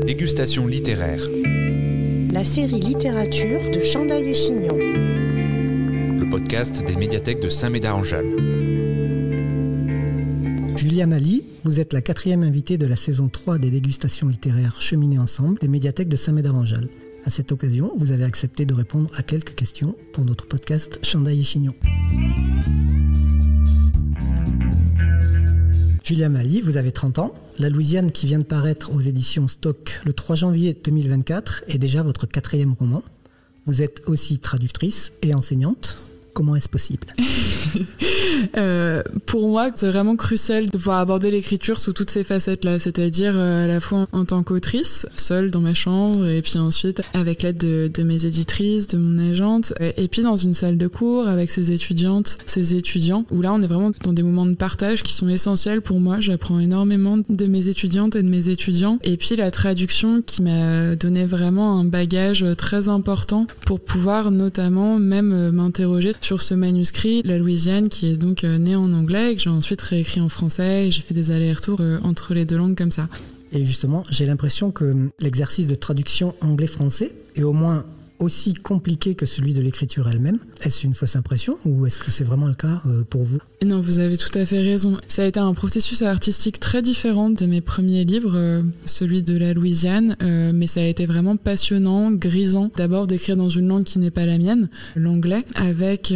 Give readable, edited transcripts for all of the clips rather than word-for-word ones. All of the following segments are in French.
Dégustation littéraire. La série littérature de Chandaille et Chignon. Le podcast des médiathèques de Saint-Médard-en-Jalles. Julia Mali, vous êtes la 4e invitée de la saison 3 des dégustations littéraires cheminées ensemble des médiathèques de Saint-Médard-en-Jalles. À cette occasion, vous avez accepté de répondre à quelques questions pour notre podcast Chandaille et Chignon. Julia Mali, vous avez 30 ans. La Louisiane, qui vient de paraître aux éditions Stock le 3 janvier 2024, est déjà votre 4e roman. Vous êtes aussi traductrice et enseignante. Comment est-ce possible ? Pour moi, c'est vraiment crucial de pouvoir aborder l'écriture sous toutes ces facettes-là, c'est-à-dire à la fois en tant qu'autrice, seule dans ma chambre, et puis ensuite avec l'aide de mes éditrices, de mon agente, et puis dans une salle de cours avec ses étudiantes, ses étudiants, où là on est vraiment dans des moments de partage qui sont essentiels pour moi. J'apprends énormément de mes étudiantes et de mes étudiants, et puis la traduction qui m'a donné vraiment un bagage très important pour pouvoir notamment même m'interroger sur ce manuscrit, La Louisiane, qui est donc né en anglais et que j'ai ensuite réécrit en français, et j'ai fait des allers-retours entre les deux langues comme ça. Et justement, j'ai l'impression que l'exercice de traduction anglais-français est au moins aussi compliqué que celui de l'écriture elle-même. Est-ce une fausse impression ou est-ce que c'est vraiment le cas pour vous ? Non, vous avez tout à fait raison. Ça a été un processus artistique très différent de mes premiers livres, celui de La Louisiane, mais ça a été vraiment passionnant, grisant. D'abord d'écrire dans une langue qui n'est pas la mienne, l'anglais, avec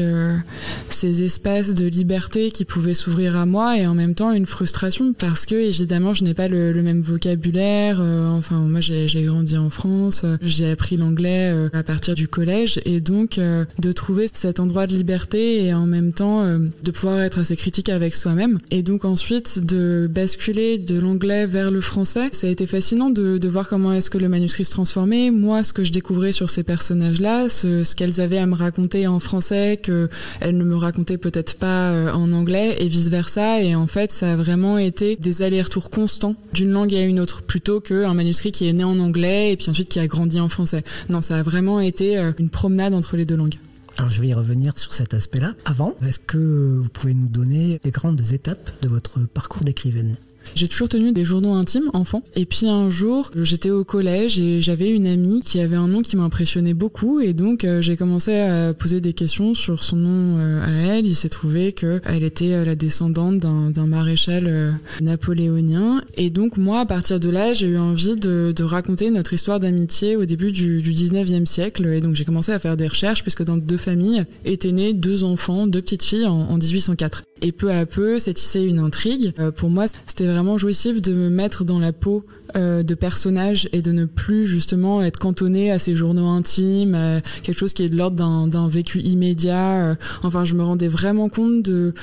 ces espaces de liberté qui pouvaient s'ouvrir à moi et en même temps une frustration parce que évidemment je n'ai pas le même vocabulaire. Enfin, moi j'ai grandi en France, j'ai appris l'anglais à partir du collège et donc de trouver cet endroit de liberté et en même temps de pouvoir être assez critique avec soi-même et donc ensuite de basculer de l'anglais vers le français. Ça a été fascinant de voir comment est-ce que le manuscrit se transformait, moi ce que je découvrais sur ces personnages-là, ce qu'elles avaient à me raconter en français qu'elles ne me racontaient peut-être pas en anglais et vice-versa, et en fait ça a vraiment été des allers-retours constants d'une langue à une autre plutôt qu'un manuscrit qui est né en anglais et puis ensuite qui a grandi en français. Non, ça a vraiment été une promenade entre les deux langues. Alors je vais y revenir sur cet aspect-là. Avant, est-ce que vous pouvez nous donner les grandes étapes de votre parcours d'écrivaine ? J'ai toujours tenu des journaux intimes, enfant. Et puis un jour, j'étais au collège et j'avais une amie qui avait un nom qui m'impressionnait beaucoup. Et donc, j'ai commencé à poser des questions sur son nom à elle. Il s'est trouvé qu'elle était la descendante d'un maréchal napoléonien. Et donc, moi, à partir de là, j'ai eu envie de raconter notre histoire d'amitié au début du 19e siècle. Et donc, j'ai commencé à faire des recherches puisque dans 2 familles étaient nés 2 enfants, 2 petites filles en 1804. Et peu à peu, s'est tissée une intrigue. Pour moi, c'était vraiment jouissif de me mettre dans la peau de personnages et de ne plus justement être cantonné à ces journaux intimes, à quelque chose qui est de l'ordre d'un vécu immédiat. Enfin, je me rendais vraiment compte de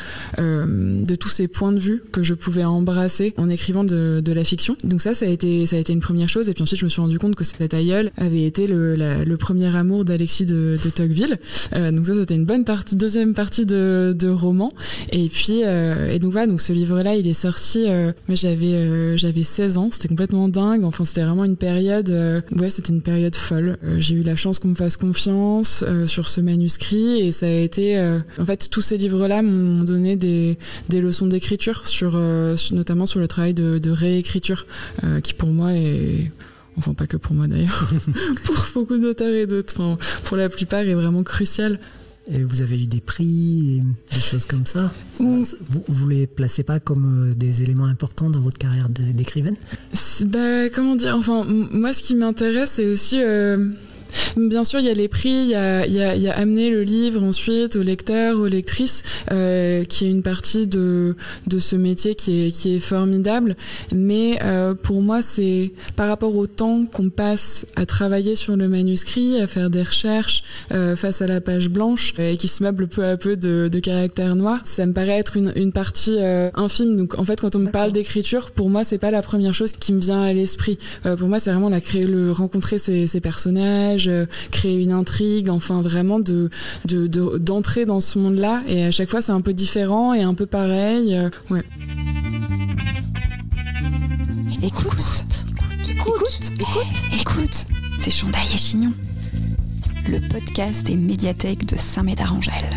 tous ces points de vue que je pouvais embrasser en écrivant de la fiction. Donc ça a été une première chose. Et puis ensuite, je me suis rendu compte que cet aïeul avait été le premier amour d'Alexis de Tocqueville. Donc ça, c'était une bonne partie, deuxième partie de roman. Et puis, et donc voilà, donc ce livre-là, il est sorti. Mais j'avais 16 ans, c'était complètement dingue. Enfin, c'était vraiment une période, c'était une période folle. J'ai eu la chance qu'on me fasse confiance sur ce manuscrit et ça a été, en fait, tous ces livres-là m'ont donné des leçons d'écriture notamment sur le travail de réécriture, qui pour moi est, enfin pas que pour moi d'ailleurs, pour beaucoup d'auteurs et d'autres, enfin, pour la plupart est vraiment crucial. Et vous avez eu des prix, des choses comme ça. Vous les placez pas comme des éléments importants dans votre carrière d'écrivaine ? Comment dire ? Enfin, moi, ce qui m'intéresse, c'est aussi... Bien sûr, il y a les prix, il y a amener le livre ensuite aux lecteurs, aux lectrices, qui est une partie de ce métier qui est formidable. Mais pour moi, c'est par rapport au temps qu'on passe à travailler sur le manuscrit, à faire des recherches face à la page blanche et qui se meuble peu à peu de caractères noirs. Ça me paraît être une partie infime. Donc en fait, quand on me parle d'écriture, pour moi, c'est pas la première chose qui me vient à l'esprit. Pour moi, c'est vraiment rencontrer ces personnages, créer une intrigue, enfin vraiment d'entrer dans ce monde-là, et à chaque fois c'est un peu différent et un peu pareil. Ouais. Écoute, c'est Chandaille et Chignon, le podcast des médiathèques de Saint-Médard-en-Jalles.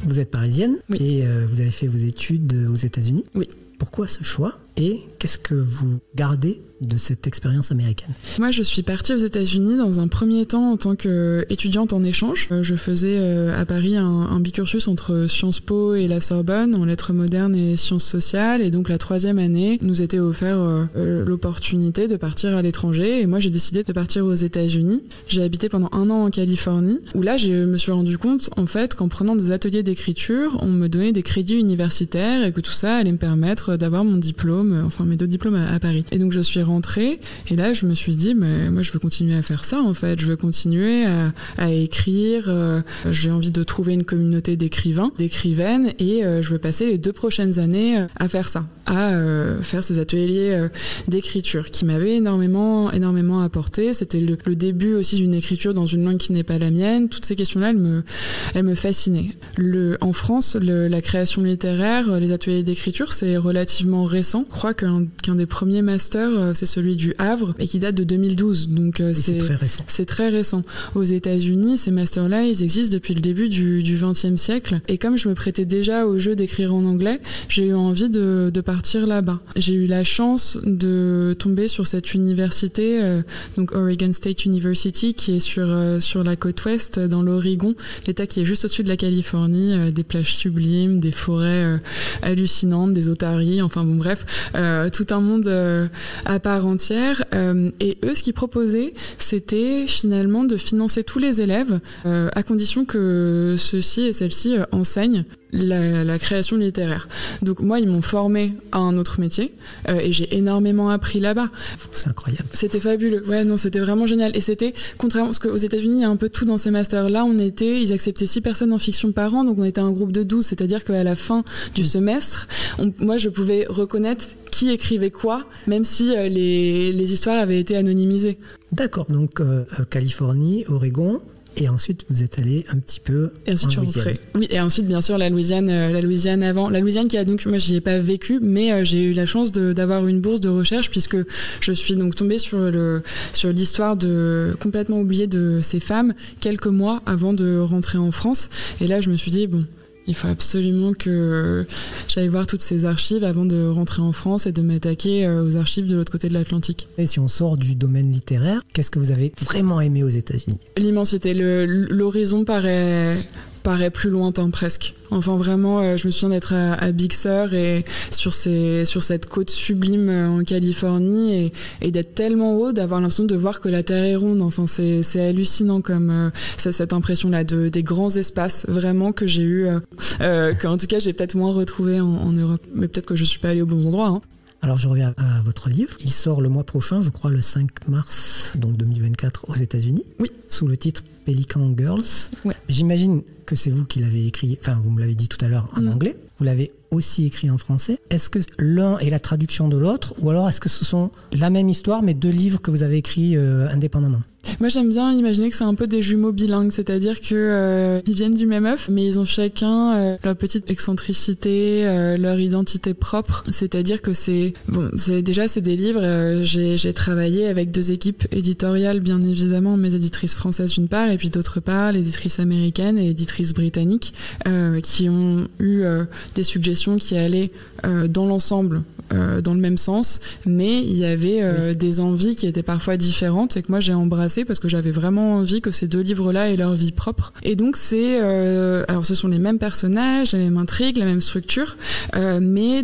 Vous êtes parisienne, oui. Et vous avez fait vos études aux États-Unis. Oui. Pourquoi ce choix ? et qu'est-ce que vous gardez de cette expérience américaine? Moi, je suis partie aux États-Unis dans un premier temps en tant qu'étudiante en échange. Je faisais à Paris un bicursus entre Sciences Po et la Sorbonne en lettres modernes et sciences sociales. Et donc la 3e année nous était offert l'opportunité de partir à l'étranger. Et moi, j'ai décidé de partir aux États-Unis. J'ai habité pendant 1 an en Californie, où là, je me suis rendu compte en fait qu'en prenant des ateliers d'écriture, on me donnait des crédits universitaires et que tout ça allait me permettre d'avoir mon diplôme, enfin mes 2 diplômes à Paris. Et donc je suis rentrée et là je me suis dit mais moi je veux continuer à faire ça en fait, je veux continuer à écrire, j'ai envie de trouver une communauté d'écrivaines et je veux passer les 2 prochaines années à faire ça, à faire ces ateliers d'écriture qui m'avaient énormément apporté. C'était le début aussi d'une écriture dans une langue qui n'est pas la mienne. Toutes ces questions-là elles me fascinaient. En France, la création littéraire, les ateliers d'écriture, c'est relativement récent. Je crois qu'un des premiers masters, c'est celui du Havre et qui date de 2012. Donc c'est très récent. C'est très récent. Aux États-Unis, ces masters-là, ils existent depuis le début du XXe siècle. Et comme je me prêtais déjà au jeu d'écrire en anglais, j'ai eu envie de partir là-bas. J'ai eu la chance de tomber sur cette université, donc Oregon State University, qui est sur la côte ouest, dans l'Oregon, l'État qui est juste au-dessus de la Californie, des plages sublimes, des forêts hallucinantes, des otaries, enfin bon bref, tout un monde à part entière. Et eux, ce qu'ils proposaient, c'était finalement de financer tous les élèves à condition que ceux-ci et celles-ci enseignent la création littéraire. Donc moi, ils m'ont formée à un autre métier et j'ai énormément appris là-bas. C'est incroyable. C'était fabuleux. Ouais, non, c'était vraiment génial. Et c'était, contrairement, parce qu'aux États-Unis, il y a un peu tout dans ces masters-là. Ils acceptaient 6 personnes en fiction par an, donc on était un groupe de 12, c'est-à-dire qu'à la fin du semestre, moi, je pouvais reconnaître qui écrivait quoi, même si les histoires avaient été anonymisées. D'accord, donc Californie, Oregon. Et ensuite, vous êtes allé un petit peu et ensuite, en Louisiane. Oui, et ensuite, bien sûr, la Louisiane avant. La Louisiane qui a donc, moi, j'y ai pas vécu, mais j'ai eu la chance d'avoir une bourse de recherche puisque je suis donc tombée sur l'histoire complètement oubliée de ces femmes quelques mois avant de rentrer en France. Et là, je me suis dit, bon, il faut absolument que j'aille voir toutes ces archives avant de rentrer en France et de m'attaquer aux archives de l'autre côté de l'Atlantique. Et si on sort du domaine littéraire, qu'est-ce que vous avez vraiment aimé aux États-Unis? L'immensité. L'horizon paraît plus lointain presque. Enfin vraiment, je me souviens d'être à Big Sur et sur cette côte sublime en Californie et d'être tellement haut, d'avoir l'impression de voir que la Terre est ronde. Enfin c'est hallucinant comme cette impression-là des grands espaces vraiment que j'ai eu, qu'en tout cas j'ai peut-être moins retrouvé en Europe. Mais peut-être que je suis pas allée aux bons endroits. Hein. Alors je reviens à votre livre. Il sort le mois prochain, je crois le 5 mars donc 2024 aux États-Unis. Oui. Sous le titre Pelican Girls. Ouais. J'imagine que c'est vous qui l'avez écrit, enfin vous me l'avez dit tout à l'heure en anglais. Vous l'avez aussi écrit en français. Est-ce que l'un est la traduction de l'autre ou alors est-ce que ce sont la même histoire mais 2 livres que vous avez écrits indépendamment? Moi j'aime bien imaginer que c'est un peu des jumeaux bilingues, c'est-à-dire que ils viennent du même œuf, mais ils ont chacun leur petite excentricité, leur identité propre. C'est-à-dire que c'est des livres. J'ai travaillé avec 2 équipes éditoriales, bien évidemment, mes éditrices françaises d'une part, et puis d'autre part l'éditrice américaine et l'éditrice britannique, qui ont eu des suggestions qui allaient dans l'ensemble dans le même sens, mais il y avait des envies qui étaient parfois différentes et que moi j'ai embrassé parce que j'avais vraiment envie que ces 2 livres-là aient leur vie propre. Et donc alors ce sont les mêmes personnages, la même intrigue, la même structure, mais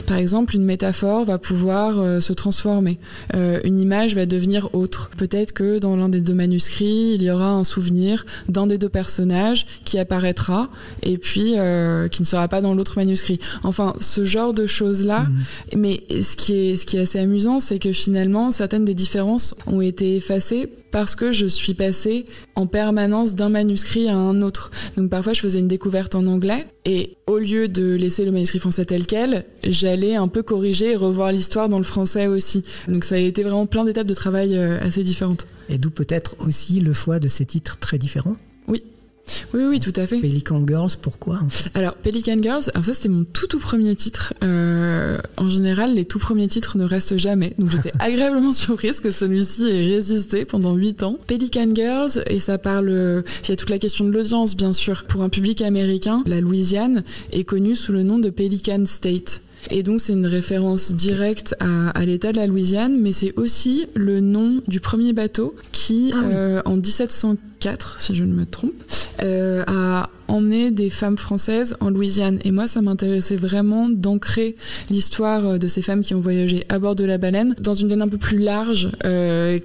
par exemple, une métaphore va pouvoir se transformer, une image va devenir autre. Peut-être que dans l'un des 2 manuscrits, il y aura un souvenir d'un des 2 personnages qui apparaîtra et puis qui ne sera pas dans l'autre manuscrit. Enfin, ce genre de choses-là. Mais ce qui est assez amusant, c'est que finalement, certaines des différences ont été effacées parce que je suis passée en permanence d'un manuscrit à un autre. Donc parfois, je faisais une découverte en anglais et au lieu de laisser le manuscrit français tel quel, j'allais un peu corriger et revoir l'histoire dans le français aussi. Donc ça a été vraiment plein d'étapes de travail assez différentes. Et d'où peut-être aussi le choix de ces titres très différents? Oui, tout à fait. Pelican Girls, pourquoi en fait? Alors, Pelican Girls, ça c'était mon tout premier titre. En général, les tout premiers titres ne restent jamais. Donc j'étais agréablement surprise que celui-ci ait résisté pendant 8 ans. Pelican Girls, et ça parle... Il y a toute la question de l'audience, bien sûr. Pour un public américain, la Louisiane est connue sous le nom de Pelican State. Et donc c'est une référence directe à l'État de la Louisiane, mais c'est aussi le nom du premier bateau qui, en 1704, si je ne me trompe, a emmené des femmes françaises en Louisiane. Et moi, ça m'intéressait vraiment d'ancrer l'histoire de ces femmes qui ont voyagé à bord de la Baleine dans une veine un peu plus large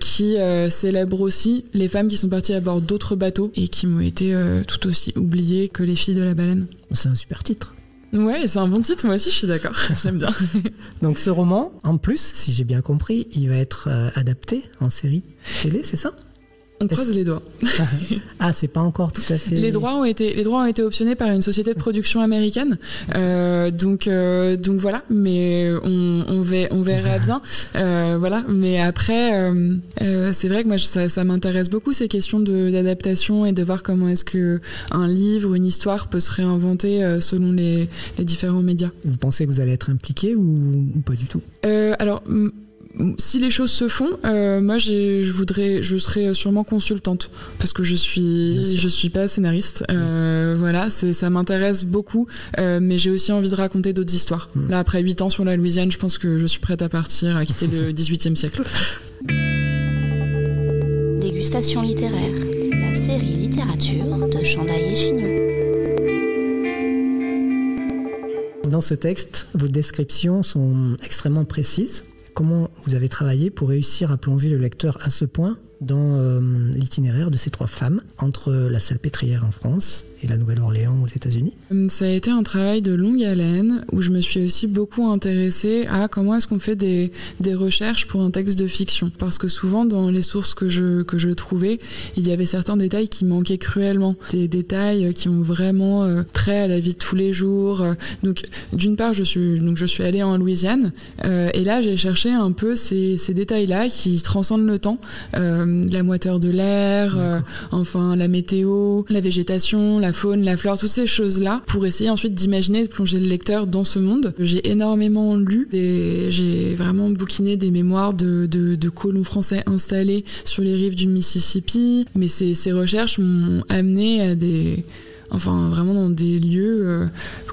qui célèbre aussi les femmes qui sont parties à bord d'autres bateaux et qui m'ont été tout aussi oubliées que les filles de la Baleine. C'est un super titre. Ouais, c'est un bon titre, moi aussi je suis d'accord, je l'aime bien. Donc ce roman, en plus, si j'ai bien compris, il va être adapté en série télé, c'est ça ? On croise les doigts. Ah, c'est pas encore tout à fait... Les droits ont été optionnés par une société de production américaine. Donc voilà, mais on verra bien. Voilà, mais après, c'est vrai que moi, ça m'intéresse beaucoup ces questions d'adaptation et de voir comment est-ce qu'un livre, une histoire peut se réinventer selon les différents médias. Vous pensez que vous allez être impliqué ou pas du tout ? Alors... Si les choses se font, moi je serai sûrement consultante parce que je suis pas scénariste. Voilà, ça m'intéresse beaucoup, mais j'ai aussi envie de raconter d'autres histoires. Là, après 8 ans sur la Louisiane, je pense que je suis prête à partir, à quitter le XVIIIe siècle. Dégustation littéraire, la série littérature de Chandaille et Chignon. Dans ce texte, vos descriptions sont extrêmement précises. Comment vous avez travaillé pour réussir à plonger le lecteur à ce point dans l'itinéraire de ces 3 femmes entre la Salpêtrière en France et la Nouvelle-Orléans aux États-Unis? Ça a été un travail de longue haleine où je me suis aussi beaucoup intéressée à comment est-ce qu'on fait des recherches pour un texte de fiction. Parce que souvent, dans les sources que je trouvais, il y avait certains détails qui manquaient cruellement. Des détails qui ont vraiment trait à la vie de tous les jours. Donc, d'une part, je suis allée en Louisiane et là, j'ai cherché un peu ces détails-là qui transcendent le temps. La moiteur de l'air, enfin la météo, la végétation, la faune, la flore, toutes ces choses-là, pour essayer ensuite d'imaginer, de plonger le lecteur dans ce monde. J'ai énormément lu, j'ai vraiment bouquiné des mémoires de colons français installés sur les rives du Mississippi, mais ces recherches m'ont amené à vraiment dans des lieux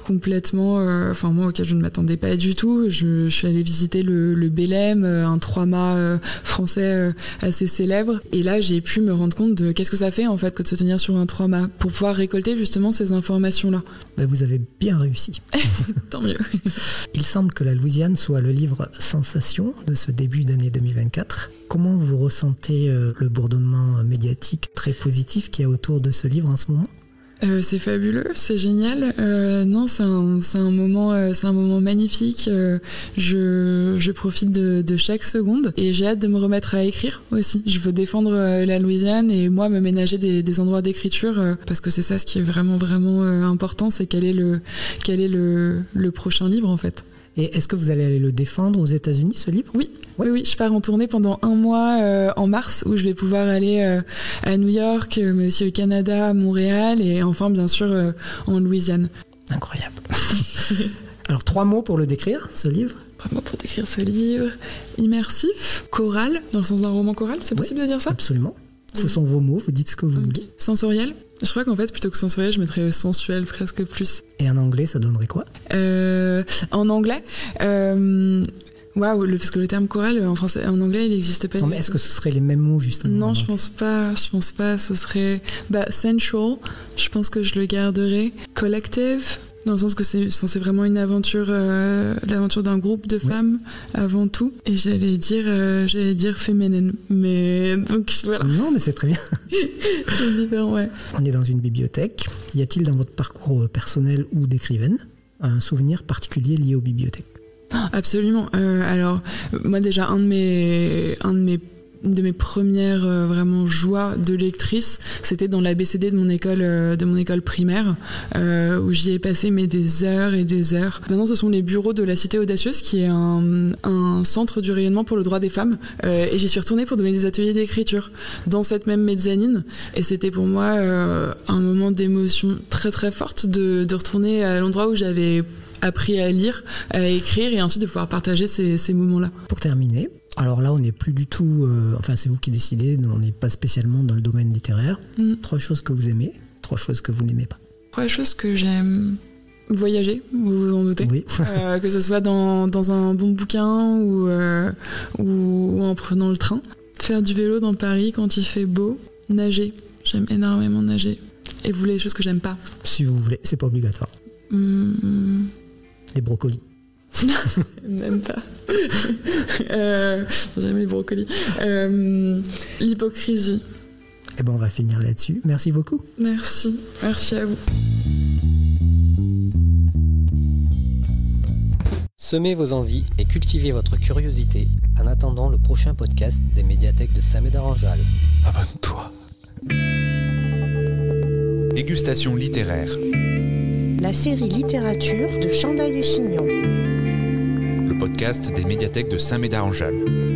complètement, moi auquel je ne m'attendais pas du tout. Je suis allée visiter le Bélem, un 3-mâts français assez célèbre. Et là, j'ai pu me rendre compte de qu'est-ce que ça fait en fait que de se tenir sur un 3-mâts pour pouvoir récolter justement ces informations-là. Vous avez bien réussi. Tant mieux. Il semble que la Louisiane soit le livre sensation de ce début d'année 2024. Comment vous ressentez le bourdonnement médiatique très positif qu'il y a autour de ce livre en ce moment ? C'est fabuleux, c'est génial. Non, c'est un moment magnifique. Je profite de chaque seconde et j'ai hâte de me remettre à écrire aussi. Je veux défendre la Louisiane et moi me ménager des endroits d'écriture parce que c'est ça ce qui est vraiment important, c'est quel est le prochain livre en fait. Et est-ce que vous allez aller le défendre aux États-Unis, ce livre ? Oui. Oui, je pars en tournée pendant 1 mois en mars où je vais pouvoir aller à New York, mais aussi au Canada, à Montréal et enfin bien sûr en Louisiane. Incroyable. Alors 3 mots pour le décrire, ce livre ? 3 mots pour décrire ce livre. Immersif, choral, dans le sens d'un roman choral, c'est possible de dire ça ? Absolument. Ce sont vos mots, vous dites ce que vous voulez. Sensoriel. Je crois qu'en fait, plutôt que sensoriel, je mettrais sensuel presque plus. Et en anglais, ça donnerait quoi ? En anglais parce que le terme choral en anglais il n'existe pas. Non, mais est-ce que ce serait les mêmes mots justement ? Non, je pense pas. Ce serait sensual. Je pense que je le garderai. Collective. Dans le sens que c'est vraiment une aventure, l'aventure d'un groupe de femmes avant tout. Et j'allais dire féminine. Mais donc voilà. Non, mais c'est très bien. C'est différent, ouais. On est dans une bibliothèque. Y a-t-il dans votre parcours personnel ou d'écrivaine un souvenir particulier lié aux bibliothèques ? Absolument. Alors, moi déjà, un de mes premières vraiment joies de lectrice, c'était dans l'ABCD de mon école primaire, où j'y ai passé des heures et des heures. Maintenant, ce sont les bureaux de la Cité Audacieuse, qui est un centre du rayonnement pour le droit des femmes, et j'y suis retournée pour donner des ateliers d'écriture dans cette même mezzanine, et c'était pour moi un moment d'émotion très très forte de retourner à l'endroit où j'avais appris à lire, à écrire et ensuite de pouvoir partager ces moments-là. Pour terminer, alors là on n'est plus du tout, c'est vous qui décidez, on n'est pas spécialement dans le domaine littéraire. 3 choses que vous aimez, 3 choses que vous n'aimez pas. 3 choses que j'aime. Voyager, vous vous en doutez. Oui. Que ce soit dans un bon bouquin ou en prenant le train. Faire du vélo dans Paris quand il fait beau. Nager. J'aime énormément nager. Et vous voulez les choses que j'aime pas? Si vous voulez, c'est pas obligatoire. Les brocolis. Même pas. J'aime les brocolis. L'hypocrisie. Eh ben, on va finir là-dessus. Merci beaucoup. Merci à vous. Semez vos envies et cultivez votre curiosité en attendant le prochain podcast des médiathèques de Saint-Médard-en-Jalles. Abonne-toi. Dégustation littéraire. La série littérature de Chandaille et Chignon. Le podcast des médiathèques de Saint-Médard-en-Jalles.